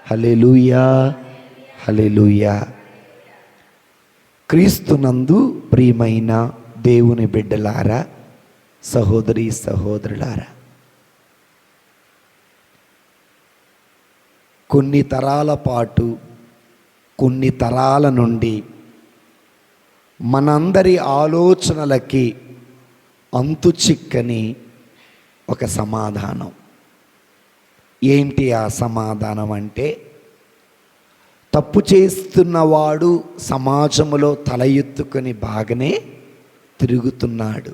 హల్లెలూయా, హల్లెలూయా. క్రీస్తునందు ప్రియమైన దేవుని బిడ్డలారా, సహోదరి సహోదరులారా, కొన్ని తరాల పాటు, కొన్ని తరాల నుండి మనందరి ఆలోచనలకి అంతు చిక్కని ఒక సమాధానం. ఏంటి ఆ సమాధానం అంటే, తప్పు చేస్తున్నవాడు సమాజంలో తల ఎత్తుకొని బాగానే తిరుగుతున్నాడు,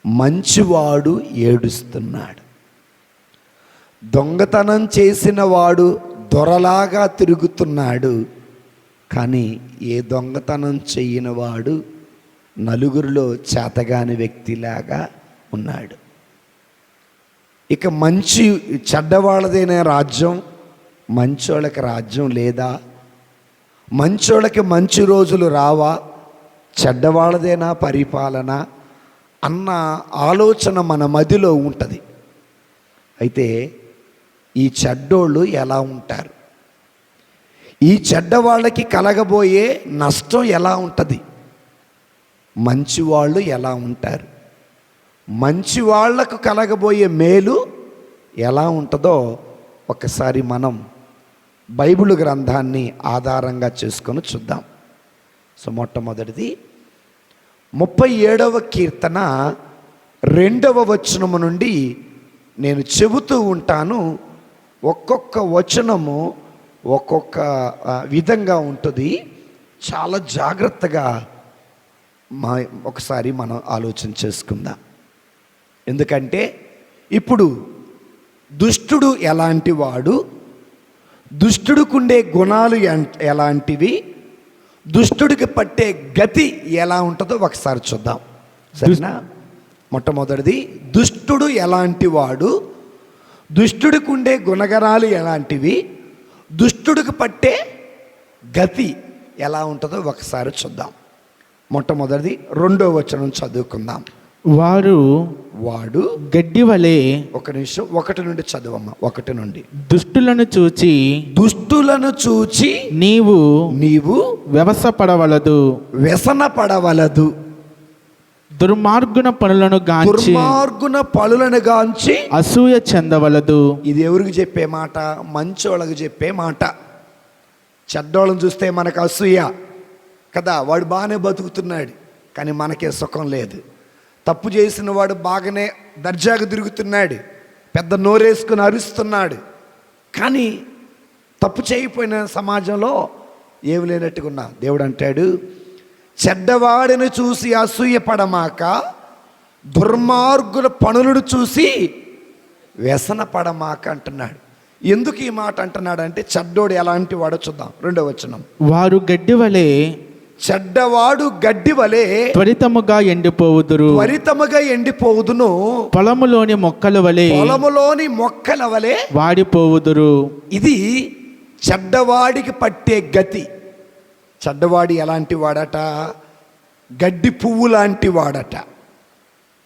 మంచివాడు ఏడుస్తున్నాడు. దొంగతనం చేసిన వాడు దొరలాగా తిరుగుతున్నాడు, కానీ ఏ దొంగతనం చేయని వాడు నలుగురిలో చేతగాని వ్యక్తిలాగా ఉన్నాడు. ఇక మంచి చెడ్డవాళ్ళదైన రాజ్యం, మంచోళ్ళకి రాజ్యం లేదా? మంచోళ్ళకి మంచి రోజులు రావా? చెడ్డవాళ్ళదేనా పరిపాలన అన్న ఆలోచన మన మదిలో ఉంటుంది. అయితే ఈ చెడ్డోళ్ళు ఎలా ఉంటారు? ఈ చెడ్డవాళ్ళకి కలగబోయే నష్టం ఎలా ఉంటుంది? మంచివాళ్ళు ఎలా ఉంటారు? మంచి వాళ్లకు కలగబోయే మేలు ఎలా ఉంటుందో ఒకసారి మనం బైబిల్ గ్రంథాన్ని ఆధారంగా చేసుకొని చూద్దాం. సో మొట్టమొదటిది 37వ కీర్తన 2వ వచనము నుండి నేను చెబుతూ ఉంటాను. ఒక్కొక్క వచనము ఒక్కొక్క విధంగా ఉంటుంది. చాలా జాగ్రత్తగా ఒకసారి మనం ఆలోచన చేసుకుందాం. ఎందుకంటే ఇప్పుడు దుష్టుడు ఎలాంటి వాడు, దుష్టుడికుండే గుణాలు ఎలాంటివి, దుష్టుడికి పట్టే గతి ఎలా ఉంటుందో ఒకసారి చూద్దాం, సరేనా? మొట్టమొదటిది, దుష్టుడు ఎలాంటి వాడు, దుష్టుడికి ఉండే గుణగణాలు ఎలాంటివి, దుష్టుడికి పట్టే గతి ఎలా ఉంటుందో ఒకసారి చూద్దాం. మొట్టమొదటిది 2వ వచనం చదువుకుందాం. వాడు గడ్డి వలె, ఒక నిమిషం 1 నుండి చదువమ్మా. 1 నుండి, దుష్టులను చూచి నీవు వ్యసన పడవలదు, దుర్మార్గున పనులను గాంచి అసూయ చెందవలదు. ఇది ఎవరికి చెప్పే మాట? మంచోళ్ళకి చెప్పే మాట. చెడ్డోళ్ళని చూస్తే మనకు అసూయ కదా, వాడు బాగానే బతుకుతున్నాడు కానీ మనకే సుఖం లేదు. తప్పు చేసిన వాడు బాగానే దర్జాగా తిరుగుతున్నాడు, పెద్ద నోరేసుకుని అరుస్తున్నాడు, కానీ తప్పు చేయకపోయిన సమాజంలో ఏమి లేనట్టుగా ఉన్నా. దేవుడు అంటాడు, చెడ్డవాడిని చూసి అసూయ పడమాక, దుర్మార్గుల పనులను చూసి వ్యసన పడమాక అంటున్నాడు. ఎందుకు ఈ మాట అంటున్నాడు అంటే, చెడ్డోడు ఎలాంటి వాడో చూద్దాం. 2వ వచనం, చెడ్డవాడు గడ్డి వలె త్వరితముగా ఎండిపోవుదును, పొలములోని మొక్కల వలె వాడిపోవుదురు. ఇది చెడ్డవాడికి పట్టే గతి. చెడ్డవాడి ఎలాంటి వాడట? గడ్డి పువ్వు లాంటి వాడట,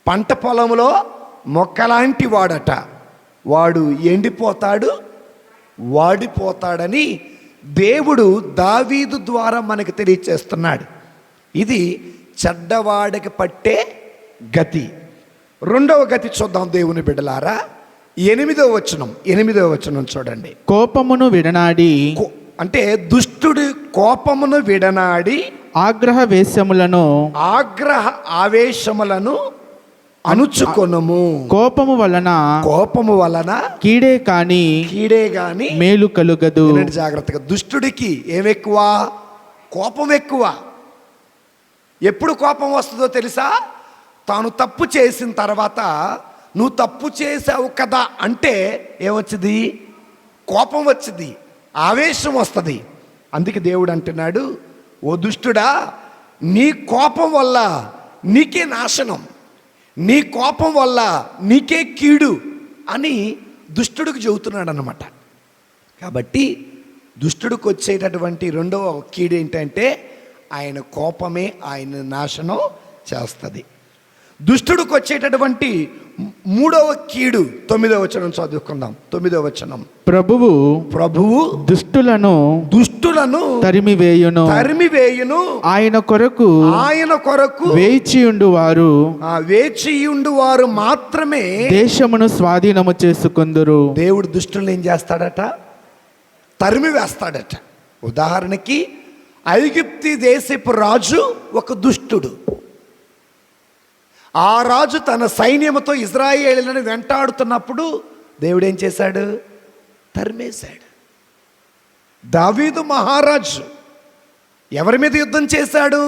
పంట పొలంలో మొక్కలాంటి వాడట. వాడు ఎండిపోతాడు, వాడిపోతాడని దేవుడు దావీదు ద్వారా మనకు తెలియచేస్తున్నాడు. ఇది చెడ్డవాడికి పట్టే గతి. 2వ గతి చూద్దాం దేవుని బిడ్డలారా. 8వ వచనం చూడండి. కోపమును విడనాడి, అంటే దుష్టుడు కోపమును విడనాడి ఆగ్రహ ఆవేశములను అణుచుకొనుము. కోపము వలన కీడే గాని మేలు కలుగదు. జాగ్రత్తగా, దుష్టుడికి ఏమెక్కువ? కోపం ఎక్కువ. ఎప్పుడు కోపం వస్తుందో తెలుసా? తాను తప్పు చేసిన తర్వాత, నువ్వు తప్పు చేసావు కదా అంటే ఏమొచ్చింది? కోపం వచ్చింది, ఆవేశం వస్తుంది. అందుకే దేవుడు అంటున్నాడు, ఓ దుష్టుడా, నీ కోపం వల్ల నీకే నాశనం, నీ కోపం వల్ల నీకే కీడు అని దుష్టుడికి చెబుతున్నాడు అన్నమాట. కాబట్టి దుష్టుడికి వచ్చేటటువంటి 2వ కీడు ఏంటంటే, ఆయన కోపమే ఆయన నాశనం చేస్తుంది. దుష్టుడికి వచ్చేటటువంటి మూడవ కీడు 9వ వచనం చదువుకుందాం. 9వ వచనం. ప్రభువు దుష్టులను తరిమివేయును ఆయన కొరకు వేచియుండు వారు మాత్రమే దేశమును స్వాధీనము చేసుకొందురు. దేవుడు దుష్టులను ఏం చేస్తాడట? తరిమి వేస్తాడట. ఉదాహరణకి ఐగుప్తు దేశపు రాజు ఒక దుష్టుడు. ఆ రాజు తన సైన్యముతో ఇజ్రాయేలులను వెంటాడుతున్నప్పుడు దేవుడు ఏం చేశాడు? తరిమేశాడు. దావీదు మహారాజు ఎవరి మీద యుద్ధం చేశాడు?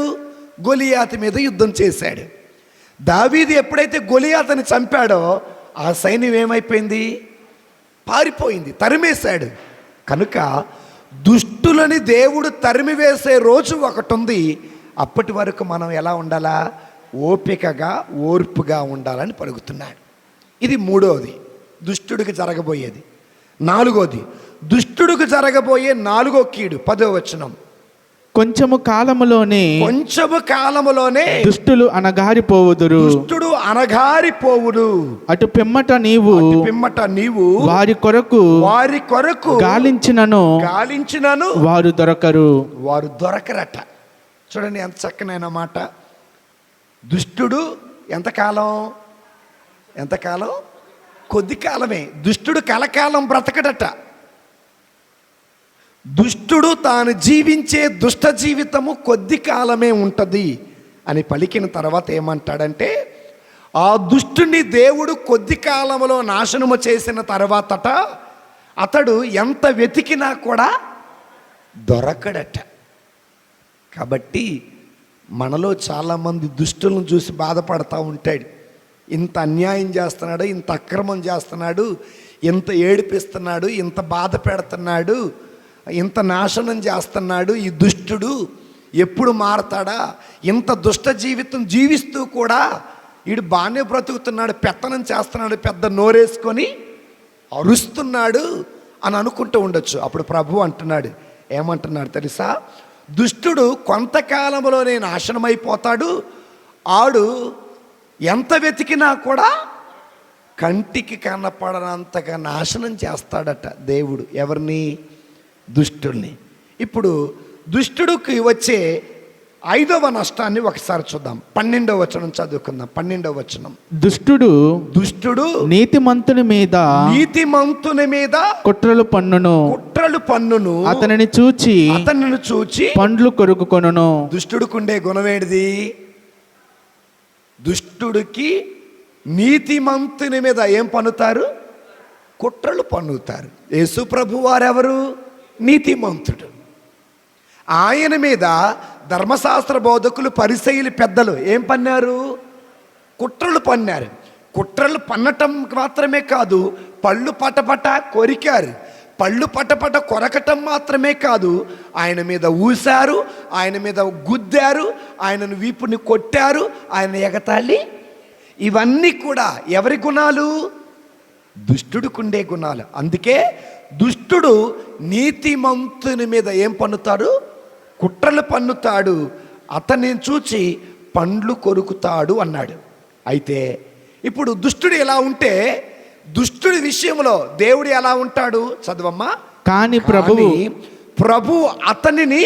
గొలియాతు మీద యుద్ధం చేశాడు. దావీదు ఎప్పుడైతే గొలియాతుని చంపాడో ఆ సైన్యం ఏమైపోయింది? పారిపోయింది, తరిమేశాడు. కనుక దుష్టులని దేవుడు తరిమివేసే రోజు ఒకటి ఉంది. అప్పటి వరకు మనం ఎలా ఉండాలా? ఓపికగా ఓర్పుగా ఉండాలని పలుకుతున్నాడు. ఇది మూడోది, దుష్టుడికి జరగబోయేది. నాలుగోది, దుష్టుడికి జరగబోయే నాలుగో కీడు 10వ వచనం. కొంచెము కాలములోనే దుష్టుడు అనగారిపోవుడు. అటు పిమ్మట నీవు వారి కొరకు గాలించినను వారు దొరకరట. చూడండి ఎంత చక్కనైన మాట. దుష్టుడు ఎంతకాలం? కొద్ది కాలమే. దుష్టుడు కలకాలం బ్రతకడట. దుష్టుడు తాను జీవించే దుష్ట జీవితము కొద్ది కాలమే ఉంటుంది అని పలికిన తర్వాత ఏమంటాడంటే, ఆ దుష్టుని దేవుడు కొద్ది కాలంలో నాశనము చేసిన తర్వాతట అతడు ఎంత వెతికినా కూడా దొరకడట. కాబట్టి మనలో చాలామంది దుష్టులను చూసి బాధపడతా ఉంటాడు. ఇంత అన్యాయం చేస్తున్నాడు, ఇంత అక్రమం చేస్తున్నాడు, ఇంత ఏడిపిస్తున్నాడు, ఇంత బాధ పెడుతున్నాడు, ఇంత నాశనం చేస్తున్నాడు, ఈ దుష్టుడు ఎప్పుడు మారతాడా? ఇంత దుష్ట జీవితం జీవిస్తూ కూడా వీడు బాగానే బ్రతుకుతున్నాడు, పెత్తనం చేస్తున్నాడు, పెద్ద నోరేసుకొని అరుస్తున్నాడు అని అనుకుంటూ ఉండొచ్చు. అప్పుడు ప్రభు అంటున్నాడు, ఏమంటున్నాడు తెలుసా? దుష్టుడు కొంతకాలంలోనే నాశనమైపోతాడు. ఆడు ఎంత వెతికినా కూడా కంటికి కనపడనంతగా నాశనం చేస్తాడట దేవుడు. ఎవరిని? దుష్టుల్ని. ఇప్పుడు దుష్టుడికి వచ్చే 5వ నష్టాన్ని ఒకసారి చూద్దాం. 12వ వచనం చదువుకుందాం. 12వ వచనం. దుష్టుడు నీతిమంతుని మీద కుట్రలు పన్నును అతనిని చూచి పండ్లు కొరుకుకొనును. దుష్టుడికుండే గుణమేడిది? దుష్టుడికి నీతిమంతుని మీద ఏం పన్నుతారు? కుట్రలు పన్నుతారు. యేసు ప్రభు వారెవరు? నీతిమంతుడు. ఆయన మీద ధర్మశాస్త్ర బోధకులు, పరిసయ్యులు, పెద్దలు ఏం పన్నారు? కుట్రలు పన్నారు. కుట్రలు పన్నటం మాత్రమే కాదు, పళ్ళు పటపట కొరికారు. పళ్ళు పటపట కొరకటం మాత్రమే కాదు, ఆయన మీద ఊశారు, ఆయన మీద గుద్దారు, ఆయనను వీపుని కొట్టారు, ఆయన ఎగతాళి. ఇవన్నీ కూడా ఎవరి గుణాలు? దుష్టుడికుండే గుణాలు. అందుకే దుష్టుడు నీతిమంతుని మీద ఏం పన్నుతాడు? కుట్రలు పన్నుతాడు. అతన్ని చూచి పండ్లు కొరుకుతాడు అన్నాడు. అయితే ఇప్పుడు దుష్టుడు ఎలా ఉంటే, దుష్టుడి విషయంలో దేవుడు ఎలా ఉంటాడు? చదవమ్మా. కానీ ప్రభు అతనిని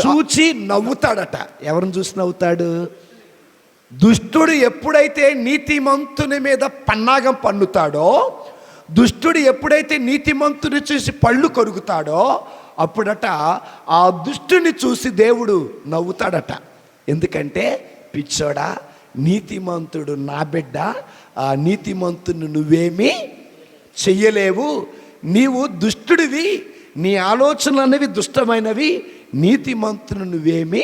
చూచి నవ్వుతాడట. ఎవరిని చూసి నవ్వుతాడు? దుష్టుడు ఎప్పుడైతే నీతిమంతుని మీద పన్నాగం పన్నుతాడో, దుష్టుడు ఎప్పుడైతే నీతిమంతుని చూసి పళ్ళు కొరుకుతాడో, అప్పుడట ఆ దుష్టుని చూసి దేవుడు నవ్వుతాడట. ఎందుకంటే పిచ్చోడా, నీతిమంతుడు నా బిడ్డ, ఆ నీతిమంతుని నువ్వేమీ చెయ్యలేవు, నీవు దుష్టుడివి, నీ ఆలోచనలు అనేవి దుష్టమైనవి, నీతిమంతుని నువ్వేమీ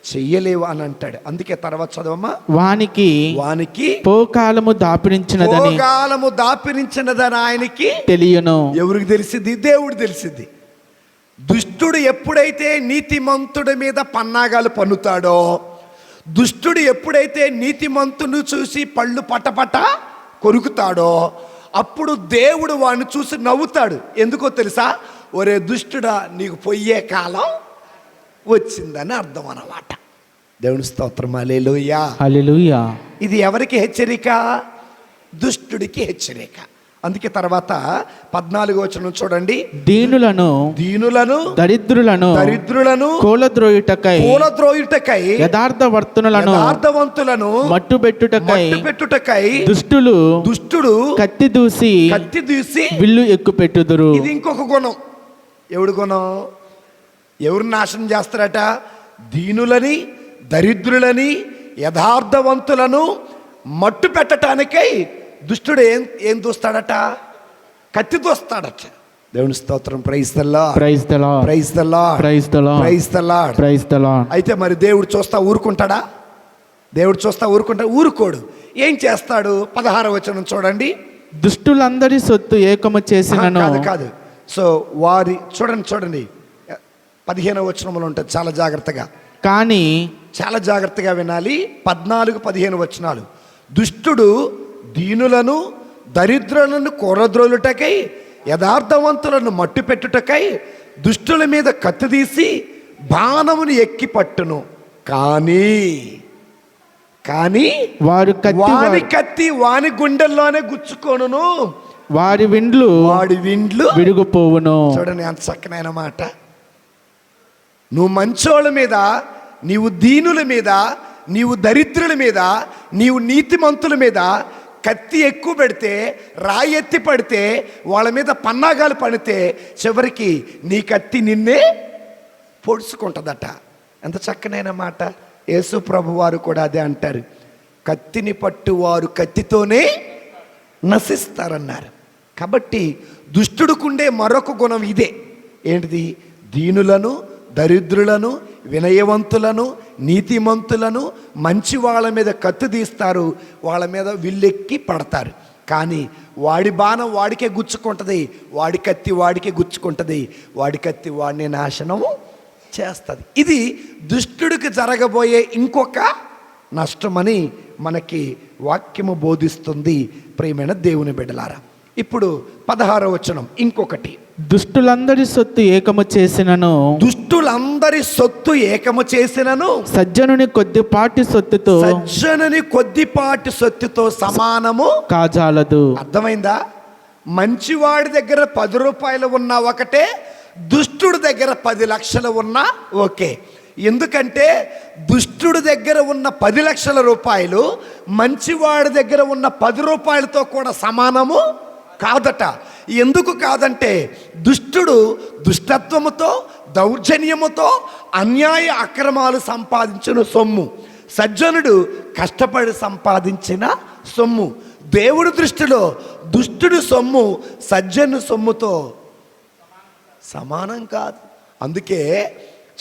చెయ్యలేవు అని అంటాడు. అందుకే తర్వాత చదవమ్మా. వానికి పోకాలము దాపిరించినదని ఆయనకి తెలియను. ఎవరికి తెలిసింది? దేవుడు తెలిసింది. దుష్టుడు ఎప్పుడైతే నీతిమంతుడి మీద పన్నాగాలు పన్నుతాడో, దుష్టుడు ఎప్పుడైతే నీతిమంతుని చూసి పళ్ళు పటపట కొరుకుతాడో, అప్పుడు దేవుడు వాడిని చూసి నవ్వుతాడు. ఎందుకో తెలుసా? ఒరే దుష్టుడా, నీకు పోయే కాలం వచ్చిందని అర్థం అన్నమాట. దేవుని స్తోత్రం, హల్లెలూయా. హల్లెలూయా. ఇది ఎవరికి హెచ్చరిక? దుష్టుడికి హెచ్చరిక. అందుకే తర్వాత 14వ వచనం చూడండి. దీనులను దరిద్రులను కూలద్రోయుటకై యథార్థవంతులను మట్టుబెట్టుటకై దుష్టుడు కత్తి దూసి విల్లు ఎక్కుపెట్టుదురు. ఇది ఇంకొక గుణం. ఎవడు గుణం? ఎవరు నాశనం చేస్తారట? దీనులని, దరిద్రులని, యథార్థవంతులను మట్టు పెట్టడానికై దుష్టుడు ఏం దూస్తాడట? కత్తి దూస్తాడట. దేవుని స్తోత్రం. Praise the lord. Praise the lord. Praise the lord. Praise the lord. Praise the lord. Praise the lord. అయితే మరి దేవుడు చూస్తా ఊరుకుంటాడా? దేవుడు చూస్తా ఊరుకోడు. ఏం చేస్తాడు? 16వ వచనం చూడండి. దుష్టులందరి సొత్తు ఏకము చేసినను. కాదు. సో వారి చూడండి 15వ వచనంలో ఉంటుంది. చాలా జాగ్రత్తగా, కానీ చాలా జాగ్రత్తగా వినాలి. 14-15 వచనాలు. దుష్టుడు దీనులను దరిద్రులను కూరద్రోలుటకై యథార్థవంతులను మట్టు పెట్టుటకై దుష్టుల మీద కత్తి తీసి బాణమును ఎక్కి పట్టును. కానీ వారి కత్తి వాని గుండెల్లోనే గుచ్చుకొనును, వాడి విండ్లు విడిగిపోవును. చూడండి ఎంత చక్కనైన మాట. నువ్వు మంచోళ్ళ మీద, నీవు దీనుల మీద, నీవు దరిద్రుల మీద, నీవు నీతిమంతుల మీద కత్తి ఎక్కువ పెడితే, రాయి ఎత్తి పడితే, వాళ్ళ మీద పన్నాగాలు పడితే చివరికి నీ కత్తి నిన్నే పొడుచుకుంటుందట. ఎంత చక్కనైన మాట. యేసు ప్రభు వారు కూడా అదే అంటారు. కత్తిని పట్టువారు కత్తితోనే నశిస్తారన్నారు. కాబట్టి దుష్టుడుకుండే మరొక గుణం ఇదే. ఏంటిది? దీనులను, దరిద్రులను, వినయవంతులను, నీతిమంతులను, మంచి వాళ్ళ మీద కత్తి తీస్తారు, వాళ్ళ మీద విల్లెక్కి పడతారు. కానీ వాడి బాణం వాడికే గుచ్చుకుంటుంది, వాడి కత్తి వాడికే గుచ్చుకుంటుంది, వాడి కత్తి వాడిని నాశనం చేస్తుంది. ఇది దుష్టుడికి జరగబోయే ఇంకొక నష్టమని మనకి వాక్యము బోధిస్తుంది. ప్రియమైన దేవుని బిడ్డలారా, ఇప్పుడు 16వ వచనం ఇంకొకటి. దుష్టులందరి సొత్తు ఏకము చేసినను సజ్జనుని కొద్దిపాటి సొత్తుతో సమానము కాజాలదు. అర్థమైందా? మంచివాడి దగ్గర 10 రూపాయలు ఉన్నా ఒకటే, దుష్టుడి దగ్గర 10 లక్షలు ఉన్నా ఓకే. ఎందుకంటే దుష్టుడి దగ్గర ఉన్న 10 లక్షల రూపాయలు మంచివాడి దగ్గర ఉన్న 10 రూపాయలతో కూడా సమానము కాదట. ఎందుకు కాదంటే దుష్టుడు దుష్టత్వముతో, దౌర్జన్యముతో, అన్యాయ అక్రమాలు సంపాదించిన సొమ్ము, సజ్జనుడు కష్టపడి సంపాదించిన సొమ్ము. దేవుడి దృష్టిలో దుష్టుడి సొమ్ము సజ్జను సొమ్ముతో సమానం కాదు. అందుకే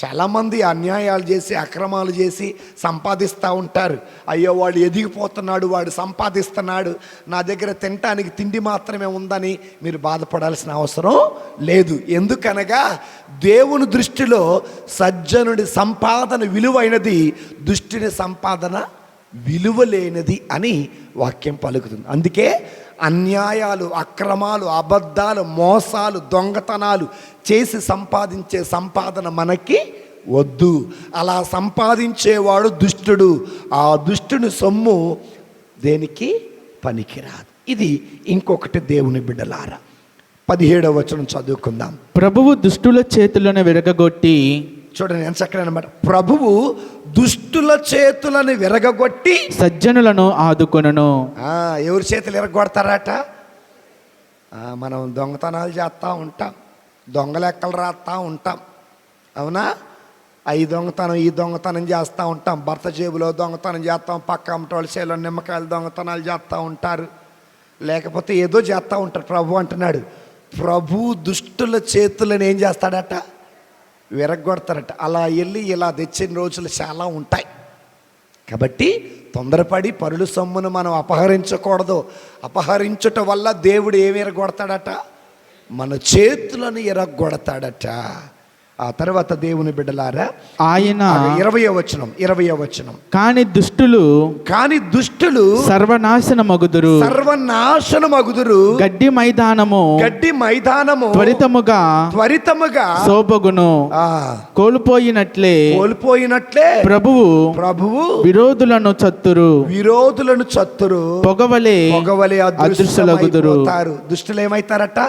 చాలామంది అన్యాయాలు చేసి, అక్రమాలు చేసి సంపాదిస్తూ ఉంటారు. అయ్యో వాడు ఎదిగిపోతున్నాడు, వాడు సంపాదిస్తున్నాడు, నా దగ్గర తినటానికి తిండి మాత్రమే ఉందని మీరు బాధపడాల్సిన అవసరం లేదు. ఎందుకనగా దేవుని దృష్టిలో సజ్జనుడి సంపాదన విలువైనది, దుష్టుని సంపాదన విలువలేనిది అని వాక్యం పలుకుతుంది. అందుకే అన్యాయాలు, అక్రమాలు, అబద్ధాలు, మోసాలు, దొంగతనాలు చేసి సంపాదించే సంపాదన మనకి వద్దు. అలా సంపాదించేవాడు దుష్టుడు. ఆ దుష్టుని సొమ్ము దేనికి పనికిరాదు. ఇది ఇంకొకటి. దేవుని బిడ్డలారా, 17వ వచనం చదువుకుందాం. ప్రభువు దుష్టుల చేతులను విరగగొట్టి, చూడండి ఎంత చక్కనమాట. ప్రభువు దుష్టుల చేతులను విరగగొట్టి సజ్జనులను ఆదుకొనును. ఎవరి చేతులు విరగొడతారట? మనం దొంగతనాలు చేస్తూ ఉంటాం, దొంగ లెక్కలు రాస్తూ ఉంటాం, అవునా? ఈ దొంగతనం చేస్తూ ఉంటాం, భర్త జేబులో దొంగతనం చేస్తాం, పక్క అమ్మటోళ్ళ చేలో నిమ్మకాయలు దొంగతనాలు చేస్తూ ఉంటారు, లేకపోతే ఏదో చేస్తూ ఉంటారు. ప్రభు అంటున్నాడు, ప్రభు దుష్టుల చేతులను ఏం చేస్తాడట? విరగొడతారట. అలా వెళ్ళి ఇలా తెచ్చిన రోజులు చాలా ఉంటాయి. కాబట్టి తొందరపడి పరుల సొమ్మును మనం అపహరించకూడదు. అపహరించుట వల్ల దేవుడు ఏమి ఎరగొడతాడట? మన చేతులను ఎరగొడతాడట. ఆ తర్వాత దేవుని బిడ్డలారా, ఆయన 20వ వచనం. కాని దుష్టులు సర్వనాశనమగుదురు. గడ్డి మైదానము త్వరితముగా శోభగును. కోల్పోయినట్లే ప్రభువు విరోధులను చత్తురు. పొగవలే అదృశ్యులగుదురు. దుష్టులు ఏమైతారట?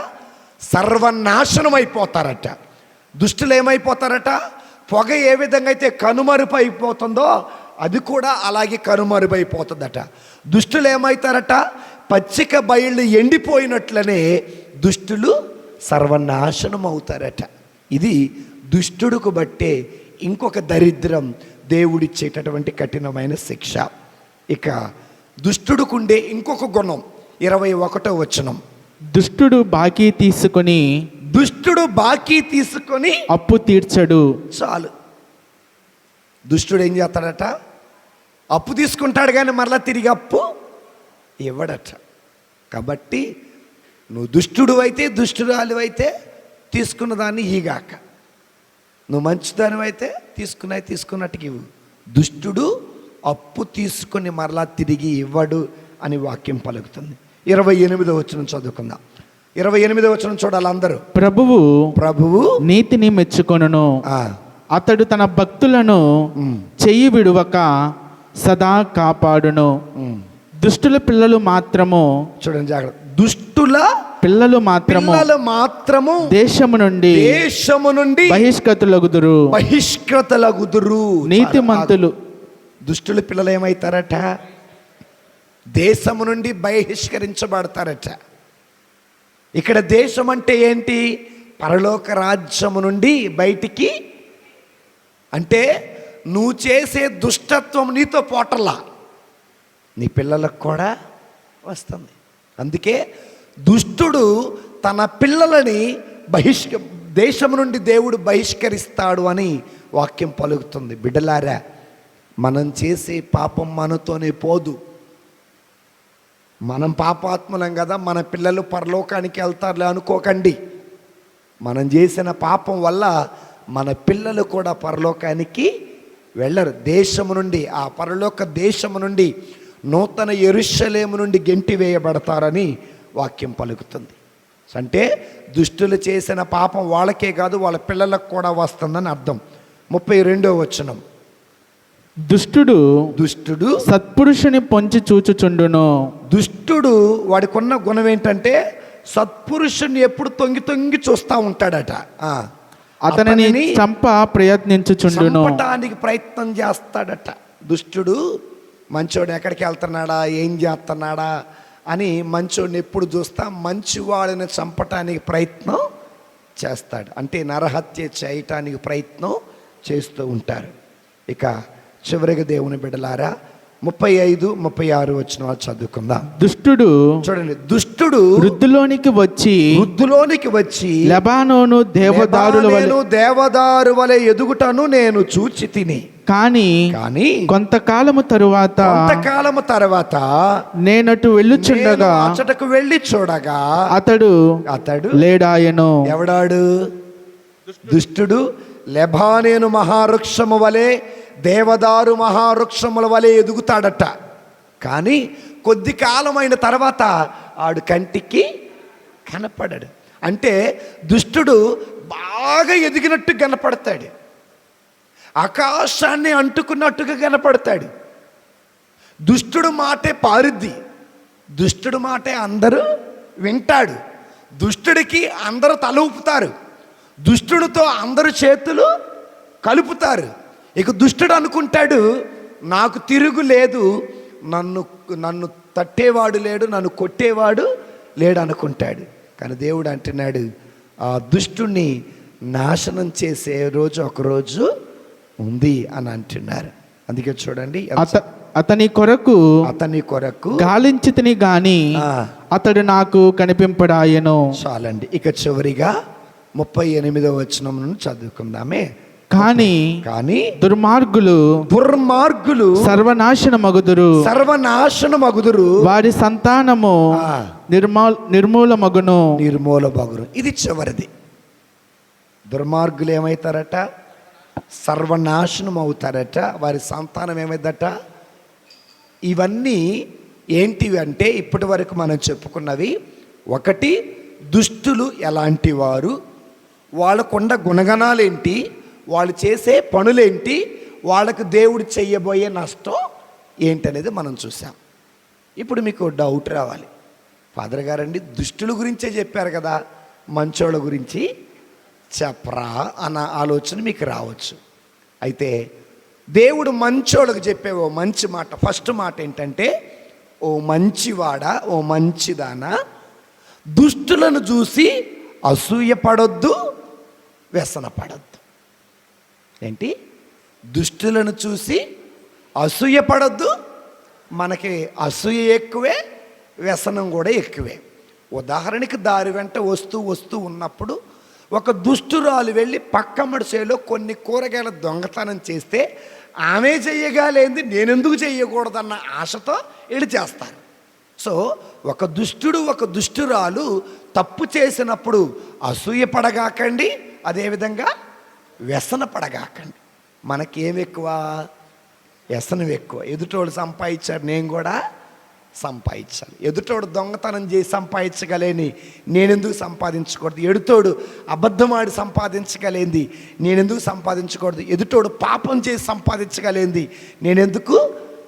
సర్వనాశనం అయిపోతారట. దుష్టులు ఏమైపోతారట? పొగ ఏ విధంగా అయితే కనుమరుపు అయిపోతుందో అది కూడా అలాగే కనుమరుపు అయిపోతుందట. దుష్టులు ఏమవుతారట? పచ్చిక బయళ్ళు ఎండిపోయినట్లనే దుష్టులు సర్వనాశనం అవుతారట. ఇది దుష్టుడుకు బట్టే ఇంకొక దరిద్రం, దేవుడిచ్చేటటువంటి కఠినమైన శిక్ష. ఇక దుష్టుడుకుండే ఇంకొక గుణం 21వ వచనం. దుష్టుడు బాకీ తీసుకొని అప్పు తీర్చడు. చాలు. దుష్టుడు ఏం చేస్తాడట? అప్పు తీసుకుంటాడు కానీ మరలా తిరిగి అప్పు ఇవ్వడట. కాబట్టి నువ్వు దుష్టుడు అయితే, దుష్టురాలు అయితే తీసుకున్న దాన్ని ఈగాక, నువ్వు మంచిదాని అయితే తీసుకున్నట్టుకి ఇవ్వు. దుష్టుడు అప్పు తీసుకొని మరలా తిరిగి ఇవ్వడు అని వాక్యం పలుకుతుంది. 28వ వచనం చదువుకుందాం. 28వ వచనం చూడాలి అందరూ. ప్రభువు నీతిని మెచ్చుకొనును. అతడు తన భక్తులను చెయ్యి విడువక సదా కాపాడును. దుష్టుల పిల్లలు మాత్రము, చూడండి జాగ్రత్త, దుష్టుల పిల్లలు మాత్రము దేశము నుండి బహిష్కృతులగుదురు. నీతిమంతులు. దుష్టుల పిల్లలు ఏమవుతారట? దేశము నుండి బహిష్కరించబడతారట. ఇక్కడ దేశం అంటే ఏంటి? పరలోక రాజ్యము నుండి బయటికి. అంటే నువ్వు చేసే దుష్టత్వం నీతో పోటల్లా, నీ పిల్లలకు కూడా వస్తుంది. అందుకే దుష్టుడు తన పిల్లలని దేశం నుండి దేవుడు బహిష్కరిస్తాడు అని వాక్యం పలుకుతుంది. బిడ్డలారా, మనం చేసే పాపం మనతోనే పోదు. మనం పాపాత్ములం కదా, మన పిల్లలు పరలోకానికి వెళ్తారులే అనుకోకండి. మనం చేసిన పాపం వల్ల మన పిల్లలు కూడా పరలోకానికి వెళ్ళరు. దేశము నుండి, ఆ పరలోక దేశము నుండి, నూతన యెరూషలేము నుండి గెంటి వేయబడతారని వాక్యం పలుకుతుంది. అంటే దుష్టులు చేసిన పాపం వాళ్ళకే కాదు, వాళ్ళ పిల్లలకు కూడా వస్తుందని అర్థం. 32వ వచనం. దుష్టుడు సత్పురుషుని పొంచి చూచుచుండును. దుష్టుడు వాడికి ఉన్న గుణం ఏంటంటే సత్పురుషుని ఎప్పుడు తొంగి చూస్తూ ఉంటాడట. అతనిని చంపటానికి ప్రయత్నం చేస్తాడట. దుష్టుడు మంచోడు ఎక్కడికి వెళ్తున్నాడా, ఏం చేస్తున్నాడా అని మంచోడిని ఎప్పుడు చూస్తా మంచివాడిని చంపటానికి ప్రయత్నం చేస్తాడు. అంటే నరహత్య చేయటానికి ప్రయత్నం చేస్తూ ఉంటారు. ఇక చివరిగా దేవుని బిడ్డలారా 35, 36 వచనాలు చదువుకుందాం. చూడండి, దుష్టుడు వృద్ధులోనికి వచ్చి లెబానోను దేవదారు వలె ఎదుగుటను నేను చూచి తిని, కానీ కొంతకాలము తరువాత నేనటు వెళ్ళుచుండగా అచ్చటకు వెళ్ళి చూడగా అతడు లేడాయను. ఎవడాడు? దుష్టుడు లెబానోను మహావృక్షము వలె, దేవదారు మహావృక్షముల వలె ఎదుగుతాడట. కానీ కొద్ది కాలమైన తర్వాత ఆడు కంటికి కనపడడు. అంటే దుష్టుడు బాగా ఎదిగినట్టు కనపడతాడు, ఆకాశాన్ని అంటుకున్నట్టుగా కనపడతాడు. దుష్టుడు మాటే పారుద్ది, దుష్టుడు మాటే అందరూ వింటాడు. దుష్టుడికి అందరూ తల ఊపుతారు, దుష్టుడితో అందరూ చేతులు కలుపుతారు. ఇక దుష్టుడు అనుకుంటాడు, నాకు తిరుగు లేదు, నన్ను తట్టేవాడు లేడు, నన్ను కొట్టేవాడు లేడు అనుకుంటాడు. కానీ దేవుడు అంటున్నాడు, ఆ దుష్టుని నాశనం చేసే రోజు ఒకరోజు ఉంది అని అంటున్నారు. అందుకే చూడండి, అతని కొరకు గాలించితిని గాని అతడు నాకు కనిపింపడాయను. చాలండి. ఇక చివరిగా 38వ వచనం నుండి చదువుకుందామే. కానీ దుర్మార్గులు సర్వనాశనమగుదురు. వారి సంతానము నిర్మూలమగును. ఇది చివరిది. దుర్మార్గులు ఏమవుతారట? సర్వనాశనం అవుతారట. వారి సంతానం ఏమైందట? ఇవన్నీ ఏంటివి అంటే ఇప్పటి వరకు మనం చెప్పుకున్నవి. ఒకటి, దుష్టులు ఎలాంటి వారు, వాళ్ళకున్న గుణగణాలు ఏంటి, వాళ్ళు చేసే పనులేంటి, వాళ్ళకు దేవుడు చెయ్యబోయే నష్టం ఏంటనేది మనం చూసాం. ఇప్పుడు మీకు డౌట్ రావాలి, ఫాదర్ గారండి దుష్టుల గురించే చెప్పారు కదా, మంచోళ్ళ గురించి చెప్పరా అన్న ఆలోచన మీకు రావచ్చు. అయితే దేవుడు మంచోళ్ళకు చెప్పే ఓ మంచి మాట, ఫస్ట్ మాట ఏంటంటే, ఓ మంచివాడా, ఓ మంచిదానా, దుష్టులను చూసి అసూయ పడొద్దు, వ్యసన పడొద్దు. ఏంటి? దుష్టులను చూసి అసూయ పడొద్దు. మనకి అసూయ ఎక్కువే, వ్యసనం కూడా ఎక్కువే. ఉదాహరణకి దారి వెంట వస్తూ ఉన్నప్పుడు ఒక దుష్టురాలు వెళ్ళి పక్క మడిసేలో కొన్ని కూరగాయల దొంగతనం చేస్తే ఆమె చెయ్యగాలేంది నేనెందుకు చెయ్యకూడదన్న ఆశతో వీళ్ళు చేస్తారు. సో ఒక దుష్టుడు, ఒక దుష్టురాలు తప్పు చేసినప్పుడు అసూయ పడగాకండి, అదేవిధంగా వ్యసన పడగాకండి. మనకేమి ఎక్కువ? వ్యసనం ఎక్కువ. ఎదుటోడు సంపాదించాడు, నేను కూడా సంపాదించాలి. ఎదుటోడు దొంగతనం చేసి సంపాదించగలేని నేనెందుకు సంపాదించకూడదు? ఎదుటోడు అబద్ధమాడి సంపాదించగలేంది నేనెందుకు సంపాదించకూడదు? ఎదుటోడు పాపం చేసి సంపాదించగలేంది నేనెందుకు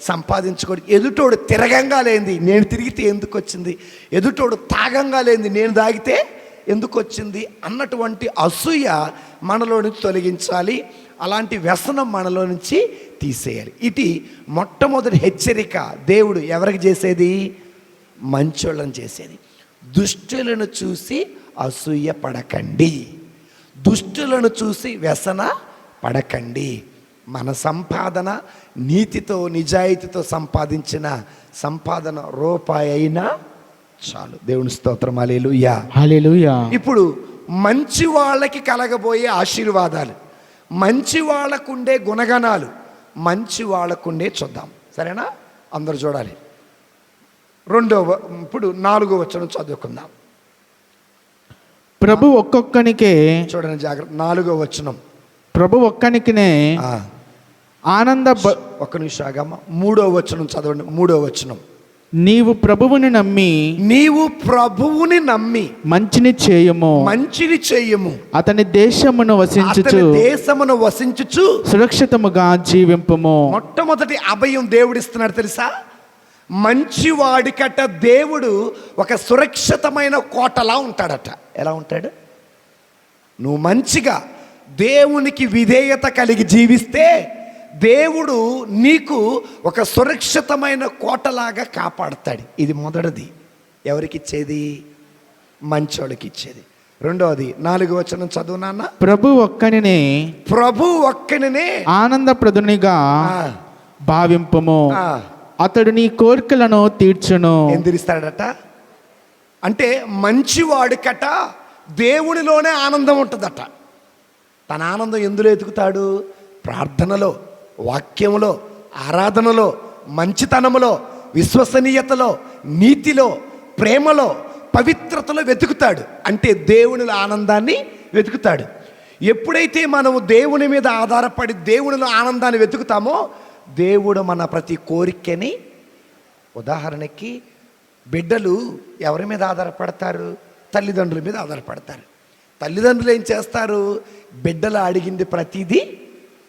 సంపాదించకూడదు? ఎదుటోడు తిరగంగా లేనిది నేను తిరిగితే ఎందుకు వచ్చింది? ఎదుటోడు తాగంగా లేనిది నేను తాగితే ఎందుకు వచ్చింది అన్నటువంటి అసూయ మనలో నుంచి తొలగించాలి. అలాంటి వ్యసనం మనలో నుంచి తీసేయాలి. ఇది మొట్టమొదటి హెచ్చరిక దేవుడు ఎవరికి చేసేది? మంచోళ్ళని చేసేది. దుష్టులను చూసి అసూయ పడకండి, దుష్టులను చూసి వ్యసన పడకండి. మన సంపాదన నీతితో నిజాయితీతో సంపాదించిన సంపాదన రూపాయి అయినా చాలు. దేవుని స్తోత్రం. హల్లెలూయా, హల్లెలూయా. ఇప్పుడు మంచి వాళ్ళకి కలగబోయే ఆశీర్వాదాలు, మంచి వాళ్ళకుండే గుణగణాలు, మంచి వాళ్ళకుండే చూద్దాం. సరేనా? అందరు చూడాలి. ఇప్పుడు 4వ వచనం చదువుకుందాం. ప్రభు ఒక్కొక్కనికే, చూడండి జాగ్రత్త, 4వ వచనం. ప్రభు ఒక్కనికినే ఆనంద ఒక్క నిమిషం ఆగమ్మ. 3వ వచనం చదవండి. 3వ వచనం. నీవు ప్రభువుని నమ్మి, నీవు ప్రభువుని నమ్మి మంచిని చేయము, మంచిని చేయము, అతని దేశమును వసించుచు సురక్షితముగా జీవింపము. మొట్టమొదటి అభయం దేవుడిస్తున్నాడు తెలుసా? మంచివాడికట దేవుడు ఒక సురక్షితమైన కోటలా ఉంటాడట. ఎలా ఉంటాడు? నువ్వు మంచిగా దేవునికి విధేయత కలిగి జీవిస్తే దేవుడు నీకు ఒక సురక్షితమైన కోటలాగా కాపాడుతాడు. ఇది మొదటిది. ఎవరికి ఇచ్చేది? మంచోళ్ళకి ఇచ్చేది. రెండవది 4వ వచనం చదువు నాన్న. ప్రభు ఒక్కనినే ఆనందప్రదునిగా భావింపము, అతడు నీ కోరికలను తీర్చును. ఏం తీరుస్తాడట? అంటే మంచివాడికట దేవునిలోనే ఆనందం ఉంటుందట. తన ఆనందం ఎందులో ఎతుకుతాడు? ప్రార్థనలో, వాక్యములో, ఆరాధనలో, మంచితనములో, విశ్వసనీయతలో, నీతిలో, ప్రేమలో, పవిత్రతలో వెతుకుతాడు. అంటే దేవునిలో ఆనందాన్ని వెతుకుతాడు. ఎప్పుడైతే మనము దేవుని మీద ఆధారపడి దేవునిలో ఆనందాన్ని వెతుకుతామో దేవుడు మన ప్రతి కోరికని, ఉదాహరణకి బిడ్డలు ఎవరి మీద ఆధారపడతారు? తల్లిదండ్రుల మీద ఆధారపడతారు. తల్లిదండ్రులు ఏం చేస్తారు? బిడ్డలు అడిగింది ప్రతిదీ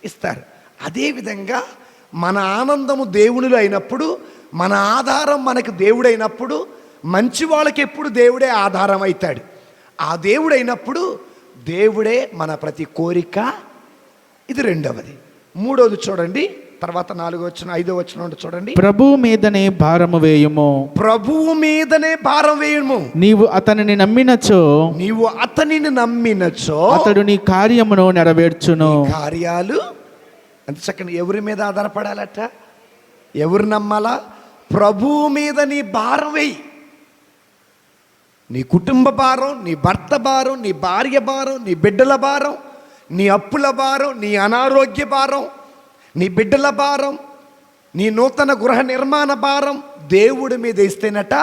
ఇస్తారు. అదేవిధంగా మన ఆనందము దేవునిలో అయినప్పుడు, మన ఆధారం మనకు దేవుడైనప్పుడు, మంచి వాళ్ళకి ఎప్పుడు దేవుడే ఆధారం అవుతాడు. ఆ దేవుడైనప్పుడు దేవుడే మన ప్రతి కోరిక. ఇది రెండవది. మూడవది చూడండి, తర్వాత 4వ వచనం 5వ వచనం చూడండి. ప్రభువు మీదనే భారము వేయుము, ప్రభువు మీదనే భారం వేయుము. నీవు అతనిని నమ్మినచో, అతడు నీ కార్యమును నెరవేర్చును. కార్యాలు అంత చక్కని ఎవరి మీద ఆధారపడాలట? ఎవరు నమ్మాలా? ప్రభువు మీద నీ భారం వేయి. నీ కుటుంబ భారం, నీ భర్త భారం, నీ భార్య భారం, నీ బిడ్డల భారం, నీ అప్పుల భారం, నీ అనారోగ్య భారం, నీ బిడ్డల భారం, నీ నూతన గృహ నిర్మాణ భారం దేవుడి మీద ఇస్తేనట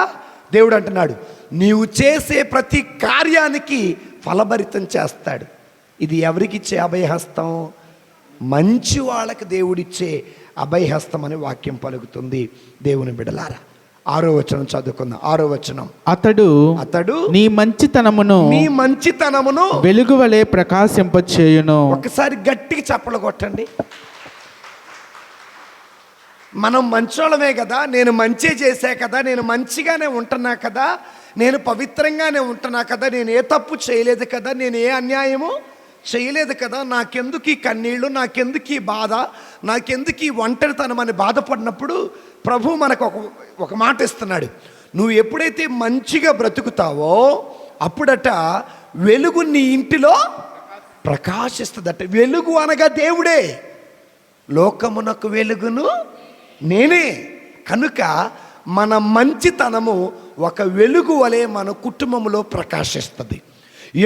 దేవుడు అంటున్నాడు నీవు చేసే ప్రతి కార్యానికి ఫలభరితం చేస్తాడు. ఇది ఎవరికిచ్చే అభయహస్తం? మంచి వాళ్ళకి దేవుడిచ్చే అభయహస్తం అని వాక్యం పలుకుతుంది. దేవుని బిడలారా, 6వ వచనం చదువుకుందాం. 6వ వచనం, అతడు నీ మంచితనమును వెలుగు వలె ప్రకాశింపచేయును. ఒకసారి గట్టిగా చప్పలు కొట్టండి. మనం మంచోళమే కదా, నేను మంచి చేసా కదా, నేను మంచిగానే ఉంటున్నా కదా, నేను పవిత్రంగానే ఉంటున్నా కదా, నేను ఏ తప్పు చేయలేదు కదా, నేను ఏ అన్యాయము చేయలేదు కదా, నాకెందుకు ఈ కన్నీళ్ళు, నాకెందుకు ఈ బాధ, నాకెందుకు ఈ ఒంటరితనం అని బాధపడినప్పుడు ప్రభు మనకు ఒక మాట ఇస్తున్నాడు. నువ్వు ఎప్పుడైతే మంచిగా బ్రతుకుతావో అప్పుడట వెలుగు నీ ఇంటిలో ప్రకాశిస్తుందట. వెలుగు అనగా దేవుడే. లోకమునకు వెలుగును నేనే. కనుక మన మంచితనము ఒక వెలుగు వలె మన కుటుంబంలో ప్రకాశిస్తుంది.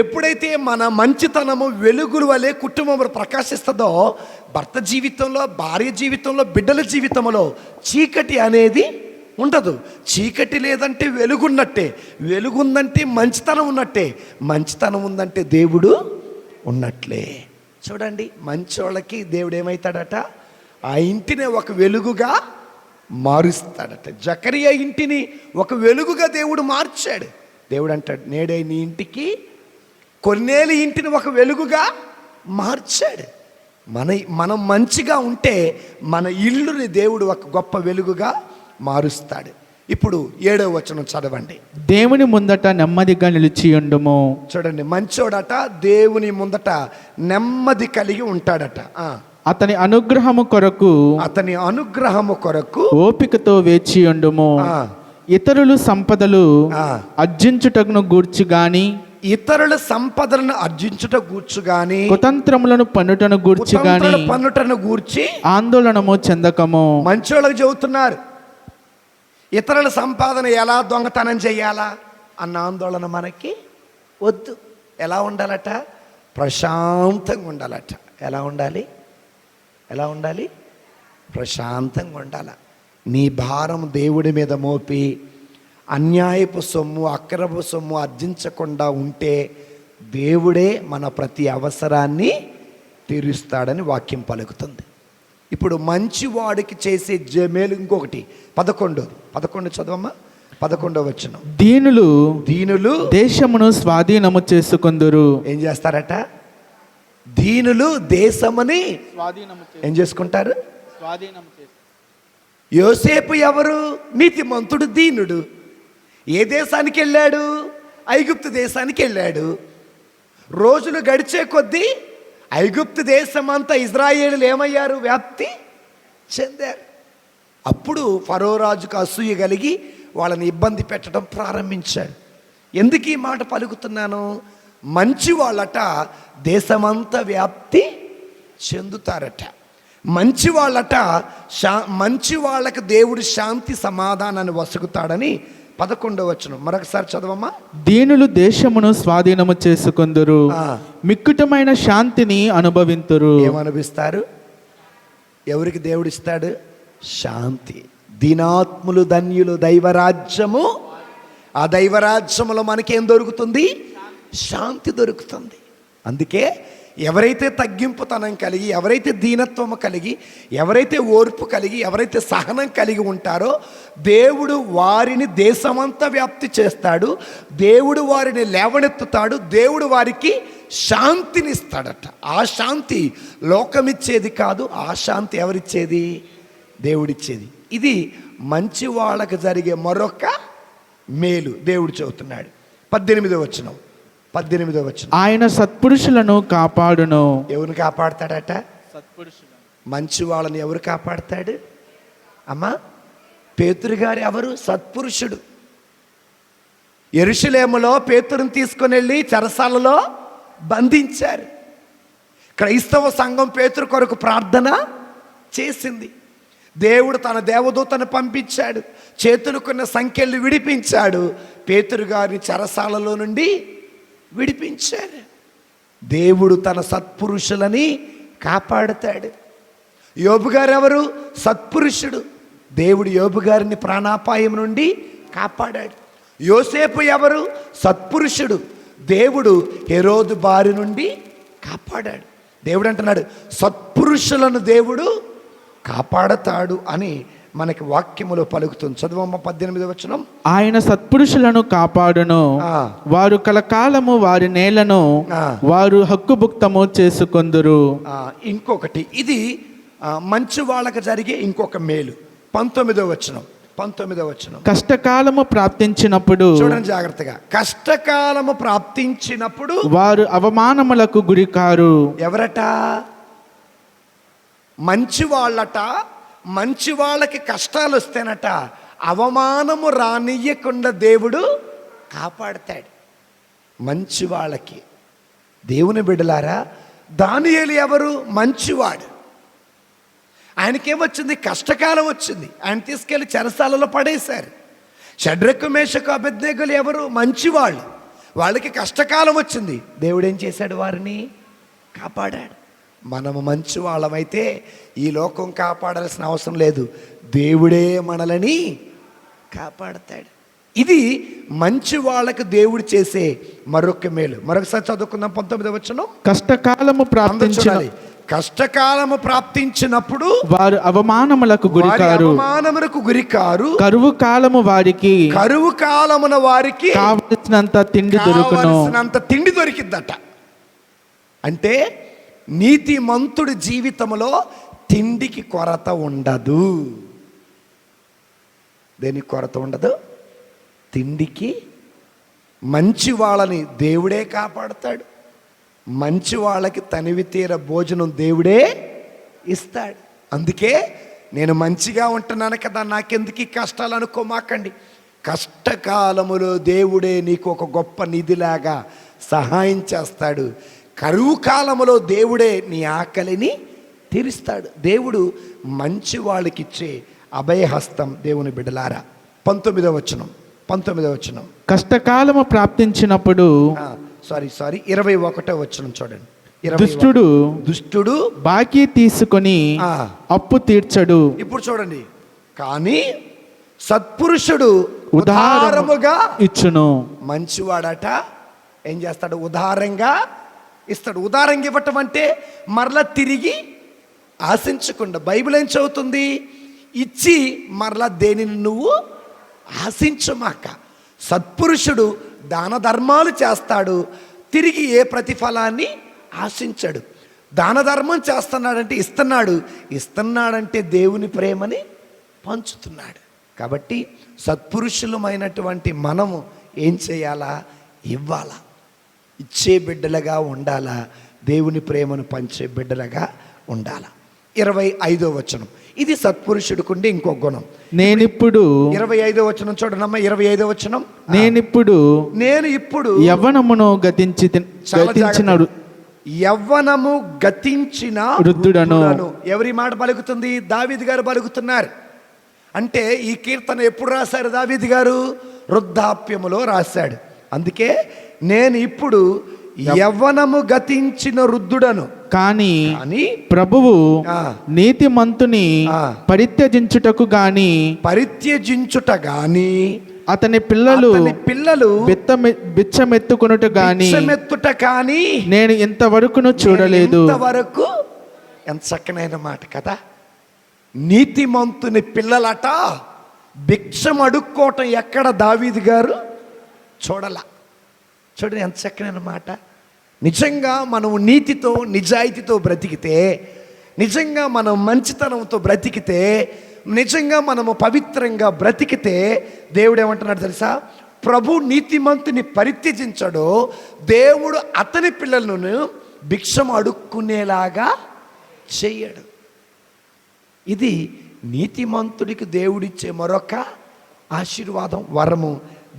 ఎప్పుడైతే మన మంచితనము వెలుగుల వలె కుటుంబంలో ప్రకాశిస్తుందో భర్త జీవితంలో, భార్య జీవితంలో, బిడ్డల జీవితంలో చీకటి అనేది ఉండదు. చీకటి లేదంటే వెలుగున్నట్టే, వెలుగుందంటే మంచితనం ఉన్నట్టే, మంచితనం ఉందంటే దేవుడు ఉన్నట్లే. చూడండి, మంచోళ్ళకి దేవుడు ఏమవుతాడట? ఆ ఇంటిని ఒక వెలుగుగా మారుస్తాడట. జకరియా ఇంటిని ఒక వెలుగుగా దేవుడు మార్చాడు. దేవుడు అంటాడు, నేడే నీ ఇంటికి కొన్నేళ్ళ ఇంటిని ఒక వెలుగుగా మార్చాడు. మనం మంచిగా ఉంటే మన ఇల్లుని దేవుడు ఒక గొప్ప వెలుగుగా మారుస్తాడు. ఇప్పుడు 7వ వచనం చదవండి. దేవుని ముందట నెమ్మదిగా నిలిచియుండుము. చూడండి, మంచోడట దేవుని ముందట నెమ్మది కలిగి ఉంటాడట. అతని అనుగ్రహము కొరకు ఓపికతో వేచియుండుము. ఇతరులు సంపదలు అర్జించుటను గూర్చి గాని, ఇతరుల సంపదలను అర్జించుట గూర్చి గాని, కుతంత్రములను పన్నుటను గూర్చి ఆందోళనము చెందకము. మంచోళ్ళకి చెబుతున్నారు, ఇతరుల సంపాదన ఎలా దొంగతనం చేయాలా అన్న ఆందోళన మనకి వద్దు. ఎలా ఉండాలట? ప్రశాంతంగా ఉండాలట. ఎలా ఉండాలి? ప్రశాంతంగా ఉండాల. నీ భారం దేవుడి మీద మోపి అన్యాయపు సొమ్ము, అక్రమ సొమ్ము అర్జించకుండా ఉంటే దేవుడే మన ప్రతి అవసరాన్ని తీరుస్తాడని వాక్యం పలుకుతుంది. ఇప్పుడు మంచివాడికి చేసే మేలు ఇంకొకటి 11 చదవమ్మా. 11వ వచనం, దీనులు దేశమును స్వాధీనము చేసుకొందురు. ఏం చేస్తారట? దీనులు దేశముని ఏం చేసుకుంటారు? యోసేపు ఎవరు? నీతిమంతుడు, దీనుడు. ఏ దేశానికి వెళ్ళాడు? ఐగుప్తు దేశానికి వెళ్ళాడు. రోజులు గడిచే కొద్దీ ఐగుప్తు దేశం అంతా ఇజ్రాయేలులు ఏమయ్యారు? వ్యాప్తి చెందారు. అప్పుడు ఫరో రాజుకు అసూయ కలిగి వాళ్ళని ఇబ్బంది పెట్టడం ప్రారంభించాడు. ఎందుకు ఈ మాట పలుకుతున్నాను? మంచి వాళ్ళట దేశమంతా వ్యాప్తి చెందుతారట. మంచి వాళ్ళకి దేవుడు శాంతి సమాధానాన్ని వసుకుతాడని 11వ వచనం మరొకసారి చదవమ్మా. దీనులు దేశమును స్వాధీనము చేసుకొందురు, మిక్కుటమైన శాంతిని అనుభవింతురు. ఏమనుభవిస్తారు? ఎవరికి దేవుడు ఇస్తాడు? శాంతి. దీనాత్ములు ధన్యులు, దైవరాజ్యము. ఆ దైవరాజ్యములో మనకేం దొరుకుతుంది? శాంతి దొరుకుతుంది. అందుకే ఎవరైతే తగ్గింపుతనం కలిగి, ఎవరైతే దీనత్వము కలిగి, ఎవరైతే ఓర్పు కలిగి, ఎవరైతే సహనం కలిగి ఉంటారో దేవుడు వారిని దేశమంతా వ్యాప్తి చేస్తాడు. దేవుడు వారిని లేవనెత్తుతాడు. దేవుడు వారికి శాంతిని ఇస్తాడట. ఆ శాంతి లోకమిచ్చేది కాదు. ఆ శాంతి ఎవరిచ్చేది? దేవుడిచ్చేది. ఇది మంచి వాళ్ళకి జరిగే మరొక మేలు దేవుడు చెబుతున్నాడు. 18వ వచనం. ఆయన సత్పురుషులను కాపాడును. ఎవరిని కాపాడతాడట? మంచి వాళ్ళని ఎవరు కాపాడతాడు? అమ్మా, పేతురు గారు ఎవరు? సత్పురుషుడు. యెరూషలేములో పేతురుని తీసుకొని వెళ్ళి చెరసాలలో బంధించారు. క్రైస్తవ సంఘం పేతురు కొరకు ప్రార్థన చేసింది. దేవుడు తన దేవదూతను పంపించాడు. చేతులుకున్న సంఖ్యలు విడిపించాడు. పేతురు గారిని చెరసాలలో నుండి విడిపించారు. దేవుడు తన సత్పురుషులని కాపాడుతాడు. యోబు గారు ఎవరు? సత్పురుషుడు. దేవుడు యోబు గారిని ప్రాణాపాయం నుండి కాపాడాడు. యోసేపు ఎవరు? సత్పురుషుడు. దేవుడు హెరోదు బారి నుండి కాపాడాడు. దేవుడు అంటున్నాడు సత్పురుషులను దేవుడు కాపాడతాడు అని మనకి వాక్యములో పలుకుతుంది. చదువమ్మ 18వ వచనం. ఆయన సత్పురుషులను కాపాడును, వారు కలకాలము వారి నేలను వారు హక్కుభుక్తము చేసుకొందురు. ఇంకొకటి ఇది మంచి వాళ్ళకి జరిగే ఇంకొక మేలు. 19వ వచనం. కష్టకాలము ప్రాప్తించినప్పుడు, చూడండి జాగ్రత్తగా, కష్టకాలము ప్రాప్తించినప్పుడు వారు అవమానములకు గురికారు. ఎవరట? మంచి వాళ్ళట. మంచి వాళ్ళకి కష్టాలు వస్తేనట అవమానము రానియ్యకుండా దేవుడు కాపాడతాడు. మంచి వాళ్ళకి. దేవుని బిడ్డలారా, దానియేలు ఎవరు? మంచివాడు. ఆయనకేమొచ్చింది? కష్టకాలం వచ్చింది. ఆయన తీసుకెళ్లి చెరసాలలో పడేశారు. షడ్రకు మేషకు అబేద్నెగోలు ఎవరు? మంచివాళ్ళు. వాళ్ళకి కష్టకాలం వచ్చింది. దేవుడు ఏం చేశాడు? వారిని కాపాడాడు. మనము మంచి వాళ్ళమైతే ఈ లోకం కాపాడాల్సిన అవసరం లేదు, దేవుడే మనలని కాపాడతాడు. ఇది మంచి వాళ్ళకి దేవుడు చేసే మరొక మేలు. మరొకసారి చదువుకుందాం 19వ వచనం. కష్టకాలము ప్రాప్తించినప్పుడు వారు అవమానములకు గురికారు. కరువు కాలమున వారికి కావలసినంత తిండి దొరికిందట. అంటే నీతిమంతుడి జీవితంలో తిండికి కొరత ఉండదు. దేనికి కొరత ఉండదు? తిండికి. మంచి వాళ్ళని దేవుడే కాపాడుతాడు. మంచి వాళ్ళకి తనివి తీర భోజనం దేవుడే ఇస్తాడు. అందుకే నేను మంచిగా ఉంటున్నాను కదా, నాకెందుకు ఈ కష్టాలు అనుకోమాకండి. కష్టకాలములో దేవుడే నీకు ఒక గొప్ప నిధిలాగా సహాయం చేస్తాడు. కరువు కాలంలో దేవుడే నీ ఆకలిని తీరుస్తాడు. దేవుడు మంచి వాళ్ళకి ఇచ్చే అభయహస్తం. దేవుని బిడ్డలారా, 19వ వచనం. కష్టకాలము ప్రాప్తించినప్పుడు 21వ వచనం చూడండి. దుష్టుడు బాకీ తీసుకొని అప్పు తీర్చడు. ఇప్పుడు చూడండి, కానీ సత్పురుషుడు ఉదారముగా ఇచ్చును. మంచివాడట ఏం చేస్తాడు? ఉదారంగా ఇస్తాడు. ఉదారంగా ఇవ్వటం అంటే మరలా తిరిగి ఆశించకుండా. బైబిల్ ఏం చదువుతుంది? ఇచ్చి మరలా దేనిని నువ్వు ఆశించమాక. సత్పురుషుడు దాన ధర్మాలు చేస్తాడు, తిరిగి ఏ ప్రతిఫలాన్ని ఆశించాడు. దాన ధర్మం చేస్తున్నాడంటే ఇస్తున్నాడంటే దేవుని ప్రేమని పంచుతున్నాడు. కాబట్టి సత్పురుషులమైనటువంటి మనము ఏం చేయాలా? ఇవ్వాలా. ఇచ్చే బిడ్డలుగా ఉండాలా, దేవుని ప్రేమను పంచే బిడ్డలుగా ఉండాలా. 25వ వచనం. ఇది సత్పురుషుడికుండి ఇంకో గుణం. నేనిప్పుడు 25వ వచనం చూడనమ్మా. 25వ వచనం. నేను ఇప్పుడు యవ్వనమును గతించిన వృద్ధుడను. ఎవరి మాట పలుకుతుంది? దావీదు గారు పలుకుతున్నారు. అంటే ఈ కీర్తన ఎప్పుడు రాశారు దావీదు గారు? వృద్ధాప్యములో రాశాడు. అందుకే నేను ఇప్పుడు యవ్వనము గతించిన వృద్ధుడను, కానీ ప్రభువు నీతిమంతుని పరిత్యజించుట గాని అతని పిల్లలు బిచ్చమెత్తుకొనుట గాని నేను ఇంతవరకును చూడలేదు. ఇంతవరకు. ఎంత చక్కనైన మాట కదా. నీతిమంతుని పిల్లలట భిక్షం అడుక్కోవటం ఎక్కడ దావీదు గారు చూడలా. చూడండి ఎంత చక్కనైన మాట. నిజంగా మనం నీతితో నిజాయితీతో బ్రతికితే, నిజంగా మనం మంచితనంతో బ్రతికితే, నిజంగా మనము పవిత్రంగా బ్రతికితే దేవుడు ఏమంటున్నాడు తెలుసా? ప్రభు నీతిమంతుని పరిత్యజించడో, దేవుడు అతని పిల్లలను భిక్షం అడుక్కునేలాగా చెయ్యడు. ఇది నీతిమంతుడికి దేవుడిచ్చే మరొక ఆశీర్వాదం, వరము.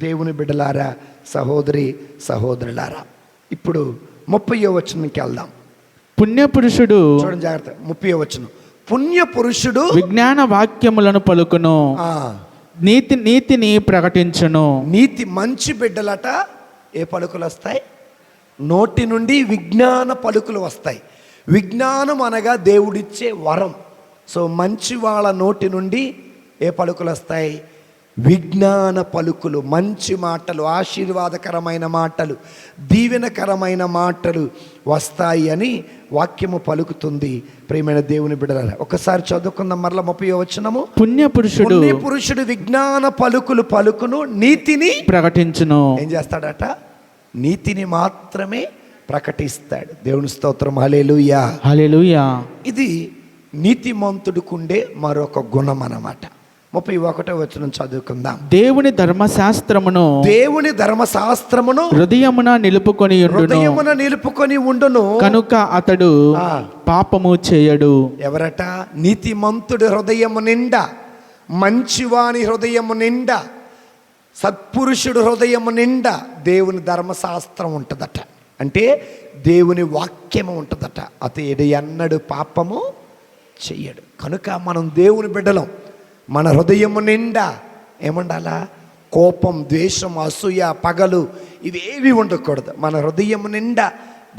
దేవుని బిడ్డలారా, సహోదరి సహోదరులారా, ఇప్పుడు 30వ వచనంకి వెళ్దాం. పుణ్యపురుషుడు, చూడండి జాగ్రత్త, 30వ వచనం. పుణ్యపురుషుడు విజ్ఞాన వాక్యములను పలుకును, నీతిని ప్రకటించును. నీతి మంచి బిడ్డలట ఏ పలుకులు వస్తాయి? నోటి నుండి విజ్ఞాన పలుకులు వస్తాయి. విజ్ఞానం అనగా దేవుడిచ్చే వరం. సో మంచి వాళ్ళ నోటి నుండి ఏ పలుకులు వస్తాయి? విజ్ఞాన పలుకులు, మంచి మాటలు, ఆశీర్వాదకరమైన మాటలు, దీవెనకరమైన మాటలు వస్తాయి అని వాక్యము పలుకుతుంది. ప్రియమైన దేవుని బిడ్డలారా, ఒకసారి చదువుకుందాం మరలా 30వ వచనము. పుణ్యపురుషుడు విజ్ఞాన పలుకులు పలుకును, నీతిని ప్రకటించును. ఏం చేస్తాడట? నీతిని మాత్రమే ప్రకటిస్తాడు. దేవుని స్తోత్రం. హల్లెలూయా, హల్లెలూయా. ఇది నీతిమంతుడికుండే మరొక గుణం అన్నమాట. 31వ వచనం చదువుకుందాం. దేవుని ధర్మశాస్త్రమును హృదయమున నిలుపుకొని ఉండును కనుక అతడు పాపము చేయడు. ఎవరట? నీతిమంతుడి హృదయము నిండా, మంచివాని హృదయము నిండా, సత్పురుషుడు హృదయము నిండా దేవుని ధర్మశాస్త్రం ఉంటుందట. అంటే దేవుని వాక్యము ఉంటుందట. అతడు ఎన్నడూ పాపము చెయ్యడు. కనుక మనం దేవుని బిడ్డలం. మన హృదయము నిండా ఏముండాలా? కోపం, ద్వేషం, అసూయ, పగలు ఇవేవి ఉండకూడదు. మన హృదయము నిండా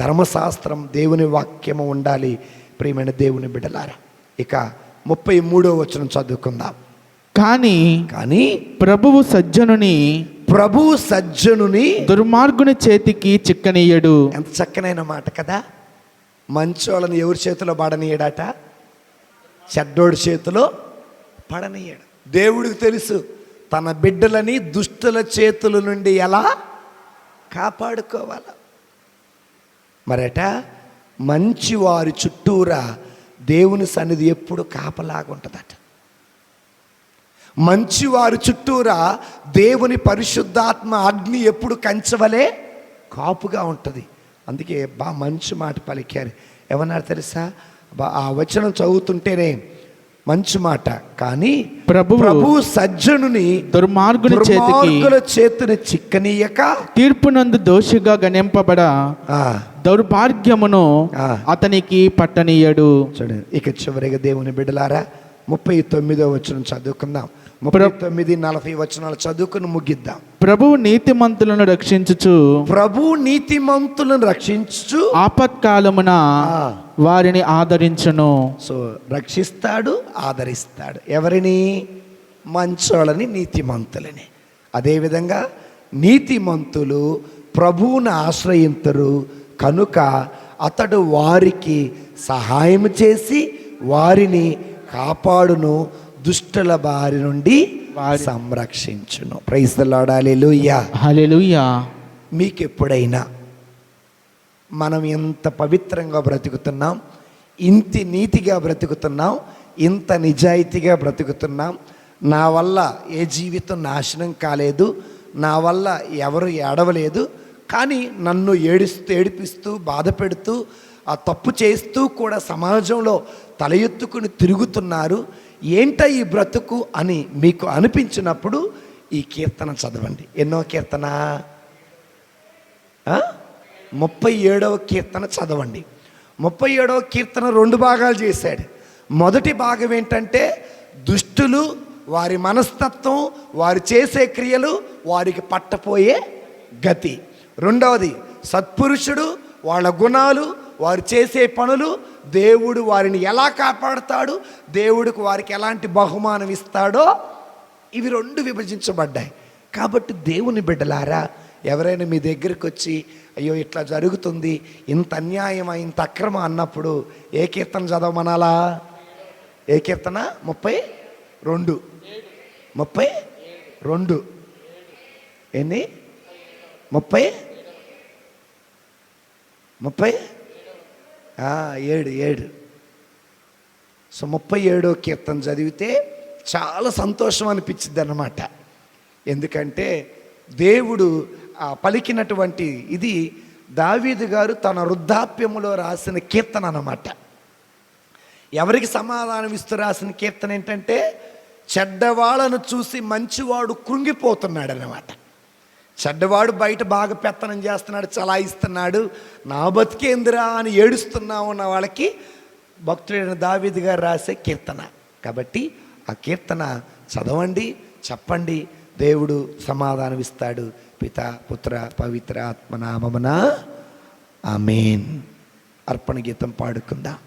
ధర్మశాస్త్రం, దేవుని వాక్యము ఉండాలి. ప్రియమైన దేవుని బిడ్డలారా, ఇక 33వ వచనం చదువుకుందాం. కానీ ప్రభువు సజ్జనుని దుర్మార్గుని చేతికి చిక్కనీయడు. ఎంత చక్కనైన మాట కదా! మంచోళ్ళని ఎవరి చేతిలో పడనీయడాట? చెడ్డోడి చేతిలో పడనీయడు. దేవుడికి తెలుసు తన బిడ్డలని దుష్టుల చేతుల నుండి ఎలా కాపాడుకోవాల. మరట మంచివారి చుట్టూరా దేవుని సన్నిధి ఎప్పుడు కాపలాగుంటుందట. మంచివారి చుట్టూరా దేవుని పరిశుద్ధాత్మ అగ్ని ఎప్పుడు కంచవలే కాపుగా ఉంటుంది. అందుకే మంచి మాట పలికారు. ఏమన్నారు తెలుసా? ఆ వచనం చదువుతుంటేనే మంచి మాట. కానీ ప్రభు సజ్జనుని దుర్మార్గుల చేతిని చిక్కనీయక తీర్పునందు దోషిగా గణింపబడ దౌర్భాగ్యమును అతనికి పట్టనీయడు. చూడండి, ఇక చివరిగా దేవుని బిడ్డలారా 39వ వచనం చదువుకుందాం. 39, 40 వచనాలు చదువుకుని ముగిద్దాం. ప్రభువు నీతిమంతులను రక్షించుచు ఆపత్కాలమున వారిని ఆదరించును. సో రక్షిస్తాడు, ఆదరిస్తాడు. ఎవరిని? మంచోళ్ళని, నీతిమంతులని. అదేవిధంగా నీతిమంతులు ప్రభువును ఆశ్రయించరు కనుక అతడు వారికి సహాయం చేసి వారిని కాపాడును, దుష్టుల బారి నుండి సంరక్షించును. Praise the Lord. Hallelujah, hallelujah. మీకు ఎప్పుడైనా మనం ఎంత పవిత్రంగా బ్రతుకుతున్నాం, ఇంత నీతిగా బ్రతుకుతున్నాం, ఇంత నిజాయితీగా బ్రతుకుతున్నాం, నా వల్ల ఏ జీవితం నాశనం కాలేదు, నా వల్ల ఎవరు ఏడవలేదు, కానీ నన్ను ఏడిపిస్తూ బాధ పెడుతూ ఆ తప్పు చేస్తూ కూడా సమాజంలో తల ఎత్తుకుని తిరుగుతున్నారు, ఏంట ఈ బ్రతుకు అని మీకు అనిపించినప్పుడు ఈ కీర్తన చదవండి. ఎన్నో కీర్తన? 37వ కీర్తన చదవండి. 37వ కీర్తన 2 భాగాలు చేశాడు. మొదటి భాగం ఏంటంటే దుష్టులు, వారి మనస్తత్వం, వారు చేసే క్రియలు, వారికి పట్టపోయే గతి. రెండవది సత్పురుషుడు, వాళ్ళ గుణాలు, వారు చేసే పనులు, దేవుడు వారిని ఎలా కాపాడుతాడు, దేవుడికి వారికి ఎలాంటి బహుమానం ఇస్తాడో, ఇవి 2 విభజించబడ్డాయి. కాబట్టి దేవుని బిడ్డలారా, ఎవరైనా మీ దగ్గరికి వచ్చి అయ్యో ఇట్లా జరుగుతుంది, ఇంత అన్యాయమా, ఇంత అక్రమం అన్నప్పుడు ఏ కీర్తన చదవమనాలా? ఏ కీర్తన? 32 ఎన్ని? 37. సో 37వ కీర్తన చదివితే చాలా సంతోషం అనిపించింది అన్నమాట. ఎందుకంటే దేవుడు పలికినటువంటి ఇది దావీదు గారు తన వృద్ధాప్యములో రాసిన కీర్తన అన్నమాట. ఎవరికి సమాధానం ఇస్తూ రాసిన కీర్తన ఏంటంటే చెడ్డవాళ్ళను చూసి మంచివాడు కృంగిపోతున్నాడు అన్నమాట. చెడ్డవాడు బయట బాగా పెత్తనం చేస్తున్నాడు, చలాయిస్తున్నాడు, నా బతికేందిరా అని ఏడుస్తున్నా ఉన్న వాళ్ళకి భక్తుడైన దావీదు గారు రాసే కీర్తన. కాబట్టి ఆ కీర్తన చదవండి, చెప్పండి, దేవుడు సమాధానం ఇస్తాడు. పిత, పుత్ర, పవిత్ర ఆత్మ నామమున ఆమేన్. అర్పణ గీతం పాడుకుందాం.